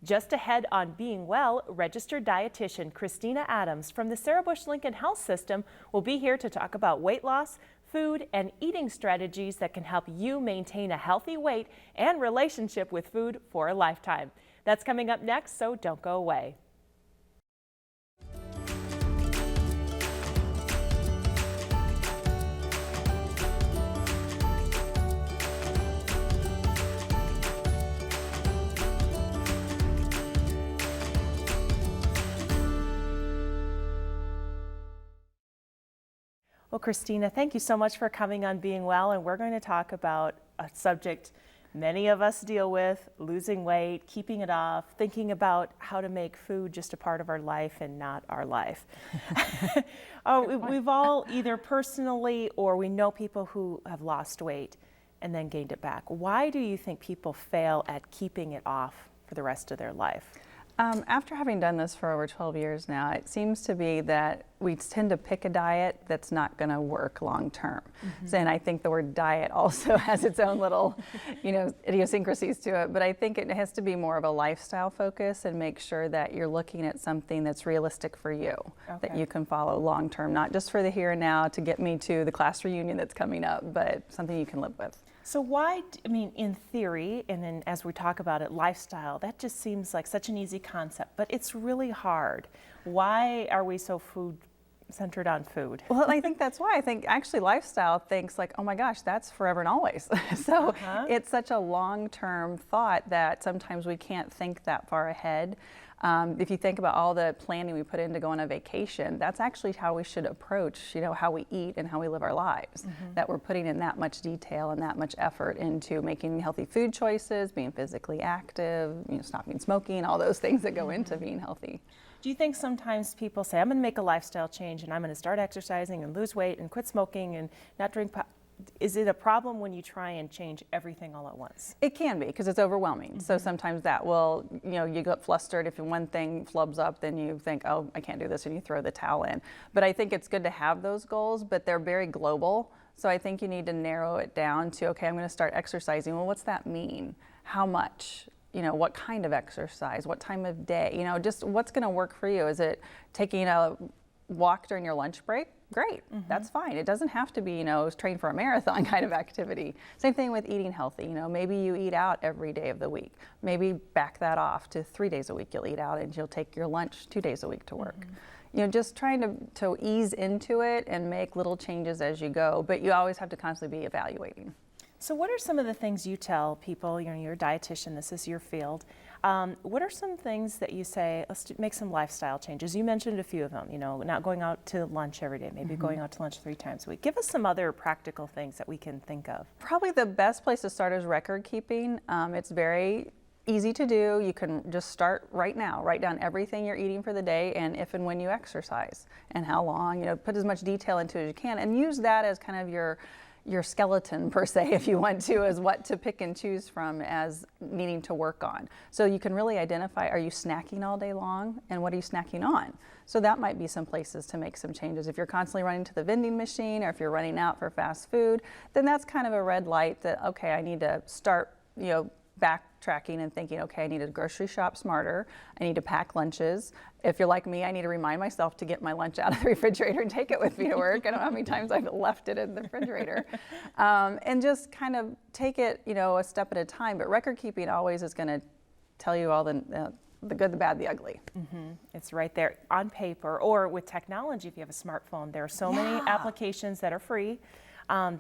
Just ahead on Being Well, registered dietitian Kristina Adams from the Sarah Bush Lincoln Health System will be here to talk about weight loss, food, and eating strategies that can help you maintain a healthy weight and relationship with food for a lifetime. That's coming up next, so don't go away. Well, Kristina, thank you so much for coming on Being Well, and we're going to talk about a subject many of us deal with: losing weight, keeping it off, thinking about how to make food just a part of our life and not our life. We've all either personally or we know people who have lost weight and then gained it back. Why do you think people fail at keeping it off for the rest of their life? After having done this for over 12 years now, it seems to be that we tend to pick a diet that's not going to work long term. So, and I think the word diet also has its own little, idiosyncrasies to it. But I think it has to be more of a lifestyle focus and make sure that you're looking at something that's realistic for you, that you can follow long term, not just for the here and now to get me to the class reunion that's coming up, but something you can live with. So why, in theory, and then as we talk about it, lifestyle, that just seems like such an easy concept, but it's really hard. Why are we so centered on food? Well, I think that's why. I think actually lifestyle thinks like, oh my gosh, that's forever and always. So it's such a long-term thought that sometimes we can't think that far ahead. If you think about all the planning we put in to go on a vacation, that's actually how we should approach, how we eat and how we live our lives. That we're putting in that much detail and that much effort into making healthy food choices, being physically active, stopping smoking, all those things that go into being healthy. Do you think sometimes people say, I'm going to make a lifestyle change and I'm going to start exercising and lose weight and quit smoking and not drink pot? Is it a problem when you try and change everything all at once? It can be, because it's overwhelming. So sometimes that will, you get flustered. If one thing flubs up, then you think, oh, I can't do this, and you throw the towel in. But I think it's good to have those goals, but they're very global. So I think you need to narrow it down to, okay, I'm going to start exercising. Well, what's that mean? How much? What kind of exercise? What time of day? Just what's going to work for you? Is it taking a walk during your lunch break? Great, that's fine. It doesn't have to be, train for a marathon kind of activity. Same thing with eating healthy. Maybe you eat out every day of the week. Maybe back that off to 3 days a week you'll eat out, and you'll take your lunch 2 days a week to work. Just trying to ease into it and make little changes as you go, but you always have to constantly be evaluating. So what are some of the things you tell people, you're a dietitian, this is your field. What are some things that you say, let's make some lifestyle changes? You mentioned a few of them, not going out to lunch every day, maybe going out to lunch 3 times a week. Give us some other practical things that we can think of. Probably the best place to start is record keeping. It's very easy to do. You can just start right now. Write down everything you're eating for the day and if and when you exercise and how long, put as much detail into it as you can, and use that as kind of your skeleton per se, if you want to, as what to pick and choose from as needing to work on. So you can really identify, are you snacking all day long, and what are you snacking on? So that might be some places to make some changes. If you're constantly running to the vending machine, or if you're running out for fast food, then that's kind of a red light that, okay, I need to start, backtracking and thinking, okay, I need to grocery shop smarter. I need to pack lunches. If you're like me, I need to remind myself to get my lunch out of the refrigerator and take it with me to work. I don't know how many times I've left it in the refrigerator. And just kind of take it, a step at a time. But record keeping always is going to tell you all the good, the bad, the ugly. It's right there on paper, or with technology. If you have a smartphone, there are so many applications that are free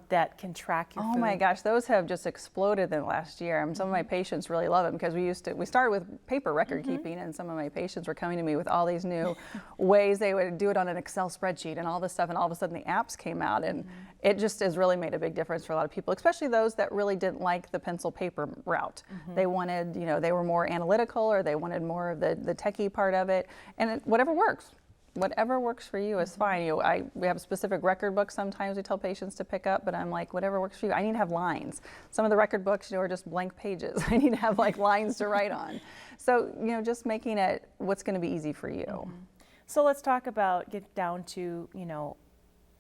that can track your food. Oh my gosh, those have just exploded in the last year. Some of my patients really love them, because we started with paper record keeping, and some of my patients were coming to me with all these new ways they would do it on an Excel spreadsheet and all this stuff, and all of a sudden the apps came out, and it just has really made a big difference for a lot of people, especially those that really didn't like the pencil paper route. They wanted, they were more analytical, or they wanted more of the techie part of it, and whatever works. Whatever works for you is fine. We have a specific record book sometimes we tell patients to pick up, but I'm like, whatever works for you. I need to have lines. Some of the record books, are just blank pages. I need to have lines to write on. So, just making it what's going to be easy for you. So let's talk about, get down to,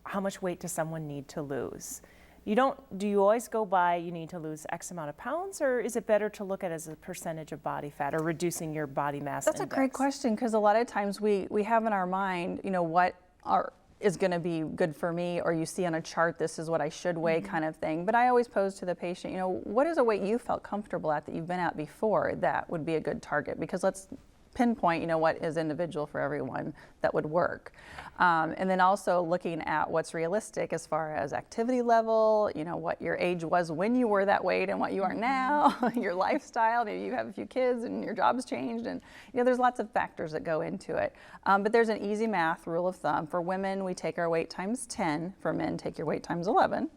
how much weight does someone need to lose? Do you always go by you need to lose X amount of pounds, or is it better to look at it as a percentage of body fat or reducing your body mass That's index? a great question, because a lot of times we have in our mind, what is going to be good for me, or you see on a chart, this is what I should weigh kind of thing. But I always pose to the patient, what is a weight you felt comfortable at that you've been at before that would be a good target? Because let's pinpoint, what is individual for everyone that would work. And then also looking at what's realistic as far as activity level, what your age was when you were that weight and what you are now, your lifestyle, maybe you have a few kids and your job's changed, and there's lots of factors that go into it. But there's an easy math rule of thumb. For women, we take our weight times 10. For men, take your weight times 11.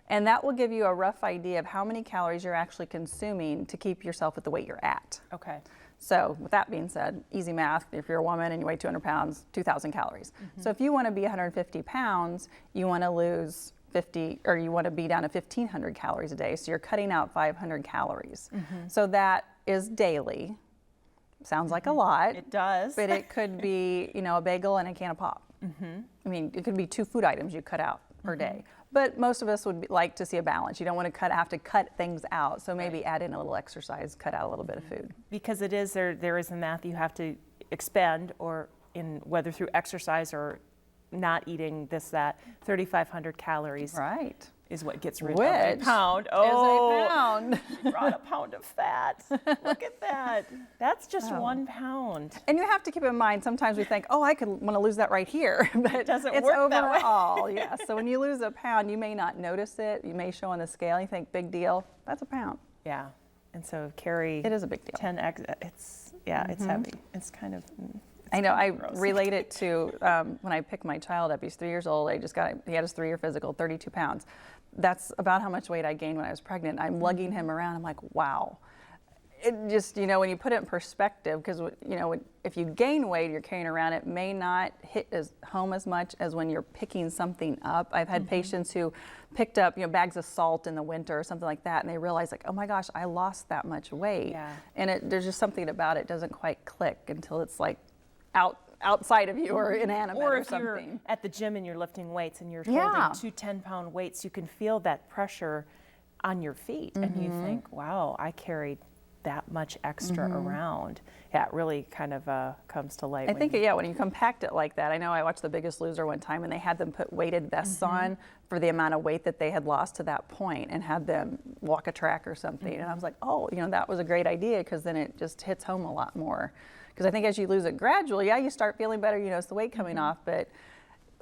And that will give you a rough idea of how many calories you're actually consuming to keep yourself at the weight you're at. Okay. So with that being said, easy math, if you're a woman and you weigh 200 pounds, 2,000 calories. So if you want to be 150 pounds, you want to lose 50, or you want to be down to 1,500 calories a day. So you're cutting out 500 calories. So that is daily. Sounds like a lot. It does. But it could be, a bagel and a can of pop. I mean, it could be 2 food items you cut out per day. But most of us would like to see a balance. You don't want to have to cut things out. So maybe add in a little exercise, cut out a little bit of food. Because it is there is a math you have to expend, or whether through exercise or not eating this, that, 3,500 calories. Right. Is what gets rid of a pound. Oh, is a pound. She brought a pound of fat. Look at that. That's just 1 pound. And you have to keep in mind, sometimes we think, I could want to lose that right here. But it doesn't it's work that way. overall, yes. So when you lose a pound, you may not notice it. You may show on the scale, you think, big deal. That's a pound. Yeah. And so carry. It is a big deal. 10x. It's heavy. It's kind of. I know, I gross. relate it to when I picked my child up. He's 3 years old. He had his 3-year physical, 32 pounds. That's about how much weight I gained when I was pregnant. I'm lugging him around. I'm like, wow. It just, when you put it in perspective, because, if you gain weight, you're carrying around, it may not hit home as much as when you're picking something up. I've had patients who picked up, bags of salt in the winter or something like that, and they realize, like, oh my gosh, I lost that much weight. Yeah. And there's just something about it doesn't quite click until it's like outside of you or inanimate or if something. you're at the gym and you're lifting weights and you're holding 2 10-pound weights, you can feel that pressure on your feet, and you think, wow, I carried that much extra around. Yeah, it really kind of comes to light. I think, when you compact it like that. I know I watched The Biggest Loser one time, and they had them put weighted vests on for the amount of weight that they had lost to that point, and had them walk a track or something. And I was like, that was a great idea, because then it just hits home a lot more. Because I think as you lose it gradually, you start feeling better, it's the weight coming off, but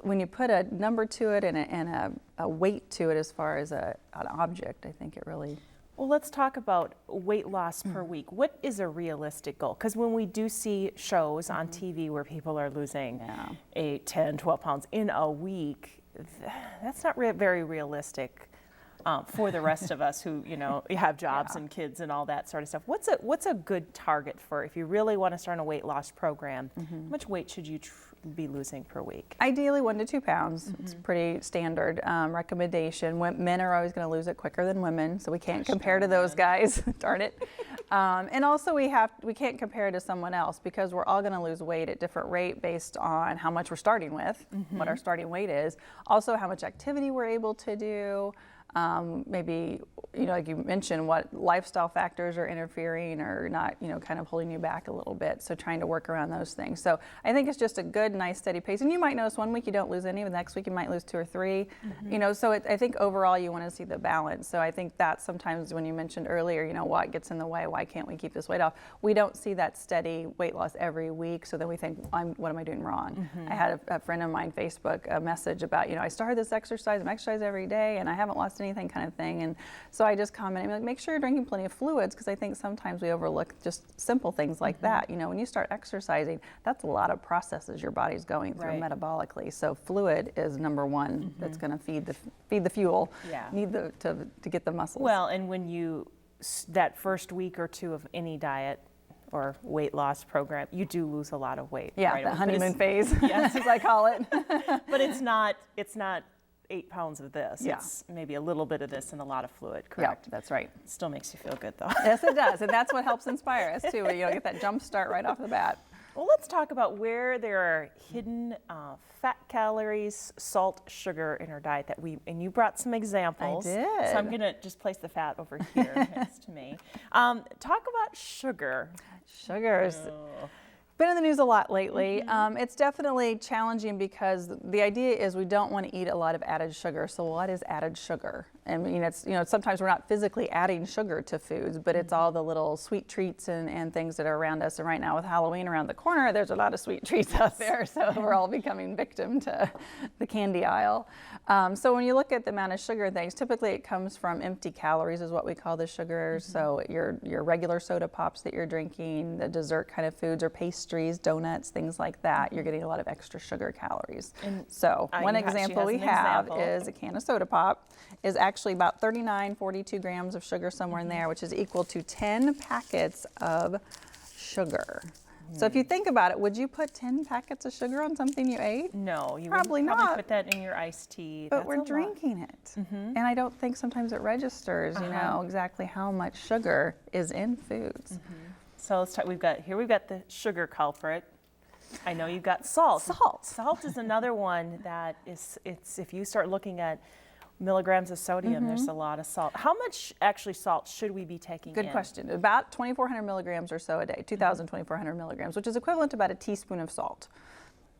when you put a number to it and a weight to it as far as an object, I think it really... Well, let's talk about weight loss per week. What is a realistic goal? Because when we do see shows on TV where people are losing 8, 10, 12 pounds in a week, that's not very realistic. For the rest of us who, have jobs and kids and all that sort of stuff. What's a good target for if you really want to start a weight loss program? How much weight should you be losing per week? Ideally 1 to 2 pounds. It's pretty standard recommendation. Men are always going to lose it quicker than women, so we can't compare to those guys. Darn it. And also we can't compare to someone else, because we're all going to lose weight at different rate based on how much we're starting with, what our starting weight is, also how much activity we're able to do. Maybe, like you mentioned, what lifestyle factors are interfering or not, kind of holding you back a little bit. So trying to work around those things. So I think it's just a good, nice, steady pace. And you might notice 1 week you don't lose any, but the next week you might lose 2 or 3. So I think overall you want to see the balance. So I think that sometimes when you mentioned earlier, what gets in the way, why can't we keep this weight off? We don't see that steady weight loss every week. So then we think, what am I doing wrong? I had a friend of mine Facebook a message about, I started this exercise, I'm exercising every day, and I haven't lost anything, kind of thing. And so I just commented, like, make sure you're drinking plenty of fluids, because I think sometimes we overlook just simple things like that. When you start exercising, that's a lot of processes your body's going through metabolically. So fluid is number one that's going to feed the fuel. Need to get the muscles. Well, and when that first week or 2 of any diet or weight loss program, you do lose a lot of weight. Yeah, right the away. honeymoon phase, yes, as I call it. But it's not 8 pounds of this. Yeah. It's maybe a little bit of this and a lot of fluid, correct? Yeah, that's right. Still makes you feel good, though. Yes, it does. And that's what helps inspire us, too. Get that jump start right off the bat. Well, let's talk about where there are hidden fat, calories, salt, sugar in our diet and you brought some examples. I did. So I'm going to just place the fat over here next to me. Talk about sugar. Sugars. Been in the news a lot lately. It's definitely challenging because the idea is we don't want to eat a lot of added sugar. So what is added sugar? I mean, it's, sometimes we're not physically adding sugar to foods, but it's all the little sweet treats and things that are around us. And right now with Halloween around the corner, there's a lot of sweet treats out there. So we're all becoming victim to the candy aisle. So when you look at the amount of sugar and things, typically it comes from empty calories is what we call the sugars. So your regular soda pops that you're drinking, the dessert kind of foods or pastries, donuts, things like that, you're getting a lot of extra sugar calories. And so one example we have is a can of soda pop is actually about 42 grams of sugar somewhere in there, which is equal to 10 packets of sugar. So if you think about it, would you put 10 packets of sugar on something you ate? No, you probably wouldn't not. Put that in your iced tea. But we're drinking it. And I don't think sometimes it registers, exactly how much sugar is in foods. So let's talk, we've got the sugar culprit. I know you've got salt. Salt is another one that if you start looking at milligrams of sodium, there's a lot of salt. How much actually salt should we be taking in? Good question. About 2,400 milligrams or so a day, 2,400 milligrams, which is equivalent to about a teaspoon of salt.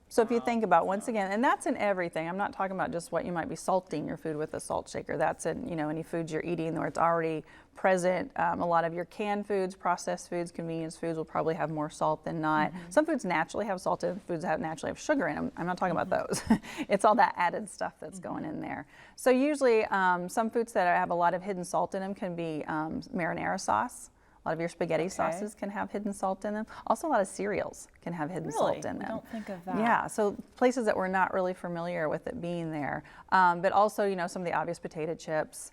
So if you think about, once again, and that's in everything. I'm not talking about just what you might be salting your food with a salt shaker. That's in, any foods you're eating where it's already present. A lot of your canned foods, processed foods, convenience foods will probably have more salt than not. Some foods naturally have salt in, foods naturally have sugar in them. I'm not talking about those. It's all that added stuff that's going in there. So usually some foods that have a lot of hidden salt in them can be marinara sauce. A lot of your spaghetti sauces can have hidden salt in them. Also, a lot of cereals can have hidden salt in them. I don't think of that. Yeah, so places that we're not really familiar with it being there. But also, some of the obvious potato chips.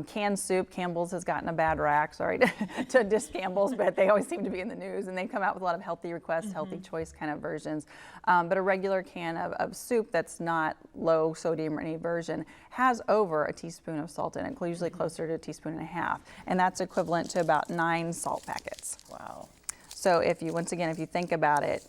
Canned soup, Campbell's has gotten a bad rap, sorry to diss Campbell's, but they always seem to be in the news, and they come out with a lot of healthy requests, healthy choice kind of versions. But a regular can of soup that's not low sodium or any version has over a teaspoon of salt in it, usually closer to a teaspoon and a half, and that's equivalent to about 9 salt packets. Wow. So if you think about it,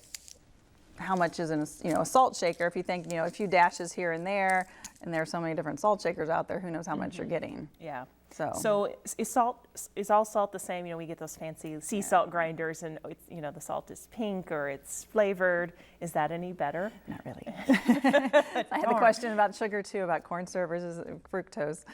how much is in a salt shaker? If you think, a few dashes here and there there's so many different salt shakers out there, who knows how much you're getting. Yeah. So is all salt the same? We get those fancy sea salt grinders, and it's, the salt is pink or it's flavored. Is that any better? Not really. I had the question about sugar too, about corn syrup versus fructose.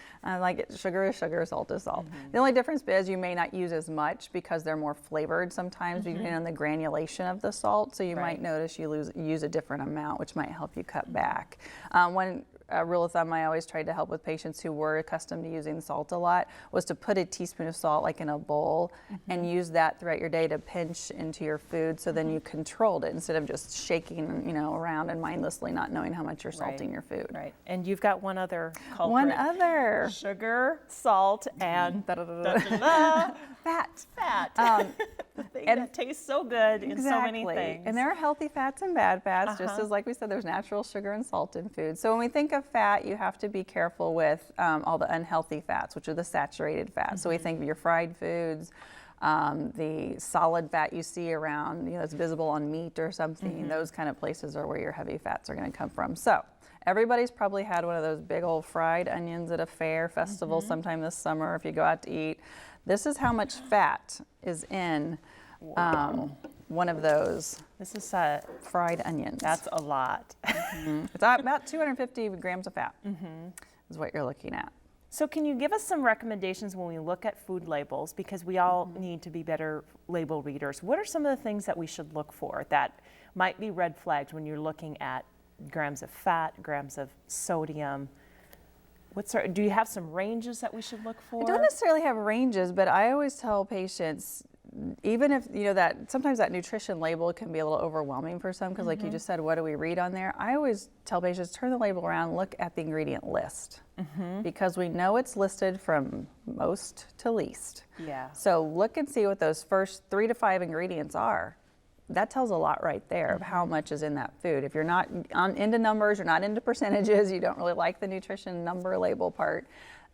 Sugar is sugar, salt is salt. The only difference is you may not use as much because they're more flavored sometimes, depending on the granulation of the salt. So you might notice you use a different amount, which might help you cut back. One rule of thumb I always tried to help with patients who were accustomed to using salt a lot was to put a teaspoon of salt in a bowl and use that throughout your day to pinch into your food, so then you controlled it instead of just shaking around and mindlessly not knowing how much you're salting your food. Right. And you've got one other culprit. One other. Sugar, salt, and fat. The thing that tastes so good in so many things. And there are healthy fats and bad fats, just as like we said, there's natural sugar and salt in food. So when we think of fat, you have to be careful with all the unhealthy fats, which are the saturated fats. So we think of your fried foods, the solid fat you see around, that's visible on meat or something. Those kind of places are where your heavy fats are going to come from. So everybody's probably had one of those big old fried onions at a fair, festival sometime this summer if you go out to eat. This is how much fat is in one of those. This is fried onions. That's a lot. It's about 250 grams of fat is what you're looking at. So can you give us some recommendations when we look at food labels, because we all need to be better label readers? What are some of the things that we should look for that might be red flags when you're looking at grams of fat, grams of sodium? Do you have some ranges that we should look for? I don't necessarily have ranges, but I always tell patients, even if, that sometimes that nutrition label can be a little overwhelming for some, because like you just said, what do we read on there? I always tell patients, turn the label around, look at the ingredient list, because we know it's listed from most to least. Yeah. So look and see what those first 3 to 5 ingredients are. That tells a lot right there of how much is in that food. If you're not into numbers, you're not into percentages, you don't really like the nutrition number label part,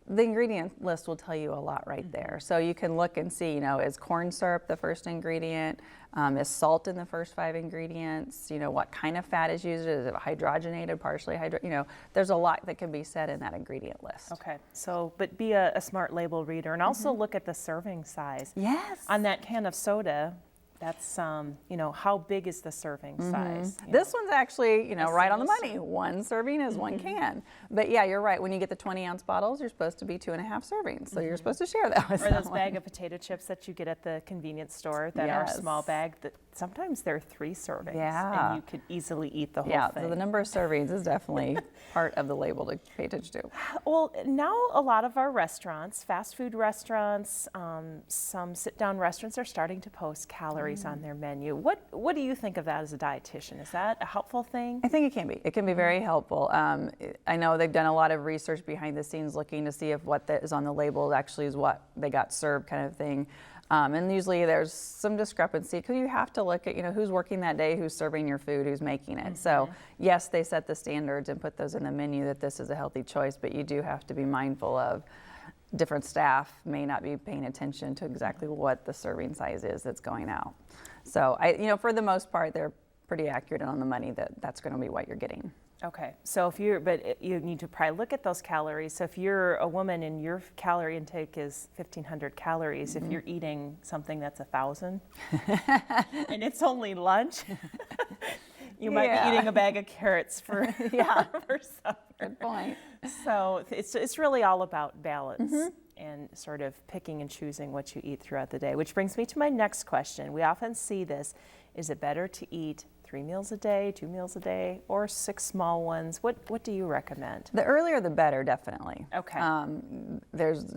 The ingredient list will tell you a lot right there. So you can look and see, is corn syrup the first ingredient? Is salt in the first 5 ingredients? What kind of fat is used? Is it hydrogenated, partially hydrogenated? There's a lot that can be said in that ingredient list. Okay, so, but be a smart label reader and also look at the serving size. Yes. On that can of soda, that's, how big is the serving size? This one's actually, right on the money. 1 serving is 1 can. But yeah, you're right. When you get the 20-ounce bottles, you're supposed to be 2.5 servings. So you're supposed to share that with someone. Or those someone. bag of potato chips that you get at the convenience store that are a small bag, that sometimes they're 3 servings. Yeah. And you could easily eat the whole thing. So the number of servings is definitely part of the label to pay attention to. Well, now a lot of our restaurants, fast food restaurants, some sit-down restaurants are starting to post calories on their menu. What do you think of that as a dietitian? Is that a helpful thing? I think it can be. It can be very helpful. I know they've done a lot of research behind the scenes looking to see if what that is on the label actually is what they got served, kind of thing. And usually there's some discrepancy because you have to look at, who's working that day, who's serving your food, who's making it. So yes, they set the standards and put those in the menu that this is a healthy choice, but you do have to be mindful of different staff may not be paying attention to exactly what the serving size is that's going out. So for the most part, they're pretty accurate on the money that's going to be what you're getting. Okay, so you need to probably look at those calories. So if you're a woman and your calorie intake is 1,500 calories, if you're eating something that's 1,000 and it's only lunch, you might be eating a bag of carrots for for supper. Good point. So it's really all about balance and sort of picking and choosing what you eat throughout the day, which brings me to my next question. We often see this. Is it better to eat 3 meals a day, 2 meals a day, or 6 small ones? What do you recommend? The earlier the better, definitely. Okay. There's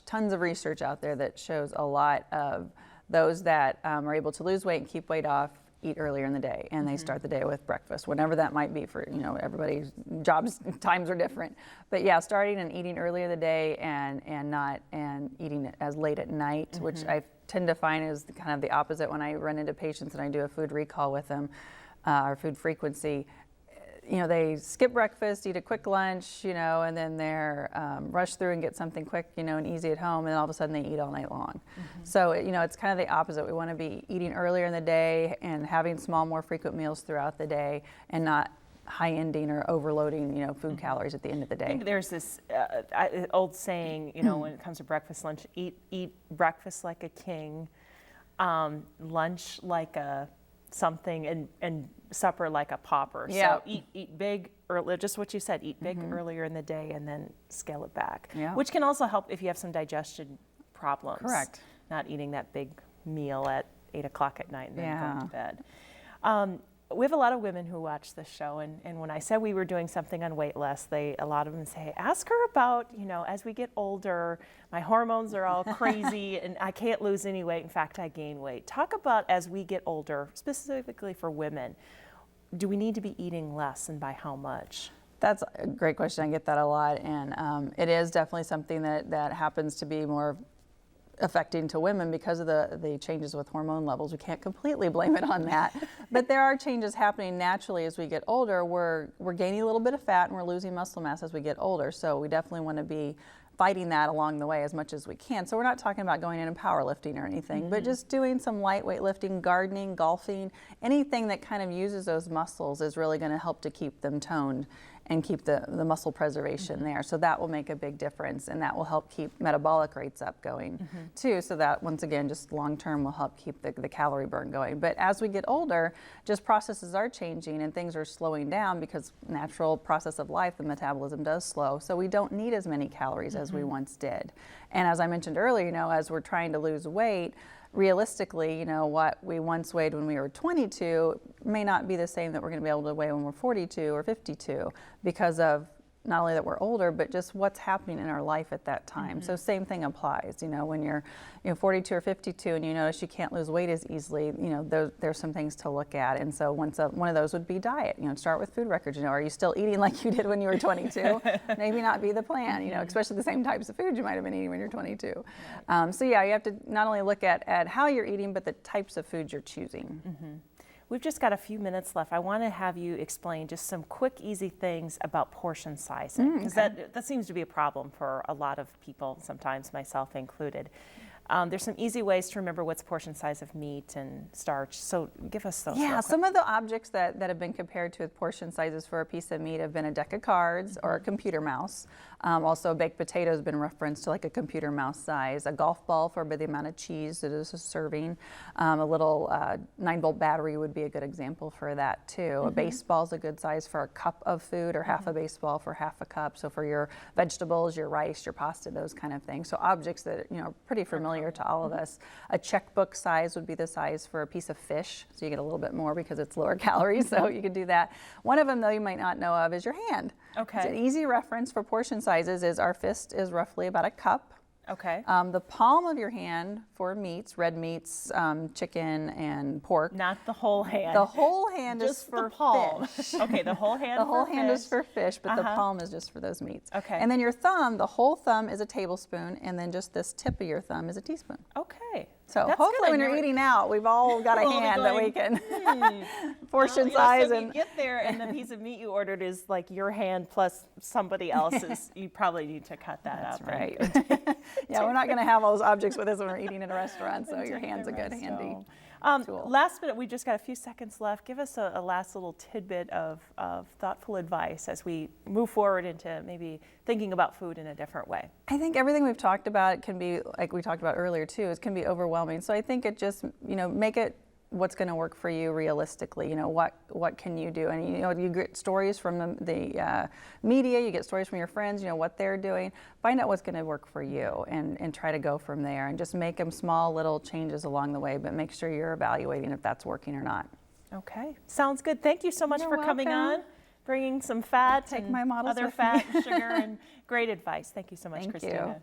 tons of research out there that shows a lot of those that are able to lose weight and keep weight off eat earlier in the day, and they start the day with breakfast, whenever that might be for, everybody's jobs, times are different. But yeah, starting and eating earlier in the day and eating it as late at night, which I tend to find is kind of the opposite when I run into patients and I do a food recall with them, or food frequency. They skip breakfast, eat a quick lunch, and then they're rush through and get something quick, and easy at home, and all of a sudden they eat all night long. So, it's kind of the opposite. We want to be eating earlier in the day and having small, more frequent meals throughout the day, and not high-ending or overloading, food calories at the end of the day. I think there's this old saying, when it comes to breakfast, lunch, eat breakfast like a king, lunch like a something, and supper like a pauper. Yeah. So eat big early, just what you said, eat big earlier in the day and then scale it back. Yeah. Which can also help if you have some digestion problems. Correct. Not eating that big meal at 8 o'clock at night and then going to bed. We have a lot of women who watch this show, and when I said we were doing something on weight loss, a lot of them say, ask her about, as we get older, my hormones are all crazy and I can't lose any weight. In fact, I gain weight. Talk about as we get older, specifically for women, do we need to be eating less and by how much? That's a great question. I get that a lot, and it is definitely something that happens to be more affecting to women because of the changes with hormone levels. We can't completely blame it on that, but there are changes happening naturally as we get older. We're gaining a little bit of fat and we're losing muscle mass as we get older, so we definitely want to be fighting that along the way as much as we can. So we're not talking about going in and powerlifting or anything, but just doing some lightweight lifting, gardening, golfing, anything that kind of uses those muscles is really going to help to keep them toned and keep the muscle preservation there. So that will make a big difference, and that will help keep metabolic rates up going too. So that, once again, just long term will help keep the calorie burn going. But as we get older, just processes are changing and things are slowing down because natural process of life, the metabolism does slow. So we don't need as many calories as we once did. And as I mentioned earlier, as we're trying to lose weight, realistically, what we once weighed when we were 22 may not be the same that we're going to be able to weigh when we're 42 or 52 because of not only that we're older, but just what's happening in our life at that time. So same thing applies, when you're 42 or 52 and you notice you can't lose weight as easily, there's some things to look at. And so one of those would be diet. Start with food records. Are you still eating like you did when you were 22? Maybe not be the plan, especially the same types of food you might have been eating when you're 22. So yeah, you have to not only look at how you're eating, but the types of foods you're choosing. We've just got a few minutes left. I want to have you explain just some quick, easy things about portion sizing, because that seems to be a problem for a lot of people, sometimes myself included. There's some easy ways to remember what's portion size of meat and starch. So give us those. Yeah, some of the objects that have been compared to with portion sizes for a piece of meat have been a deck of cards or a computer mouse. Also, a baked potato has been referenced to like a computer mouse size. A golf ball for the amount of cheese that is a serving. A little 9-volt battery would be a good example for that too. A baseball is a good size for a cup of food, or half a baseball for half a cup. So for your vegetables, your rice, your pasta, those kind of things. So objects that are pretty familiar to all of us. A checkbook size would be the size for a piece of fish, so you get a little bit more because it's lower calories, so you could do that. One of them, though, you might not know of is your hand. Okay. It's an easy reference for portion sizes is our fist is roughly about a cup. Okay. The palm of your hand for meats, red meats, chicken and pork. Not the whole hand. The whole hand is just for the palm. fish. Okay, the whole hand. The whole for hand fish. is for fish, but the palm is just for those meats. Okay. And then your thumb, the whole thumb is a tablespoon, and then just this tip of your thumb is a teaspoon. Okay. So That's hopefully good. when you're eating out, we've all got a We'll be hand that we going, can portion size. So And you get there and the piece of meat you ordered is like your hand plus somebody else's. You probably need to cut that that's up. right. Yeah, we're not going to have all those objects with us when we're eating in a restaurant, so your hand's a good handy tool. Last minute, we've just got a few seconds left. Give us a last little tidbit of thoughtful advice as we move forward into maybe thinking about food in a different way. I think everything we've talked about can be, like we talked about earlier too, it can be overwhelming. So I think it just, make it what's going to work for you realistically. What can you do? And you get stories from the media, you get stories from your friends, what they're doing. Find out what's going to work for you and try to go from there, and just make them small little changes along the way, but make sure you're evaluating if that's working or not. Okay, sounds good. Thank you so much You're for coming welcome. on, bringing some fat Take and my models other with fat, me. sugar, and great advice. Thank you so much, Thank Kristina. you.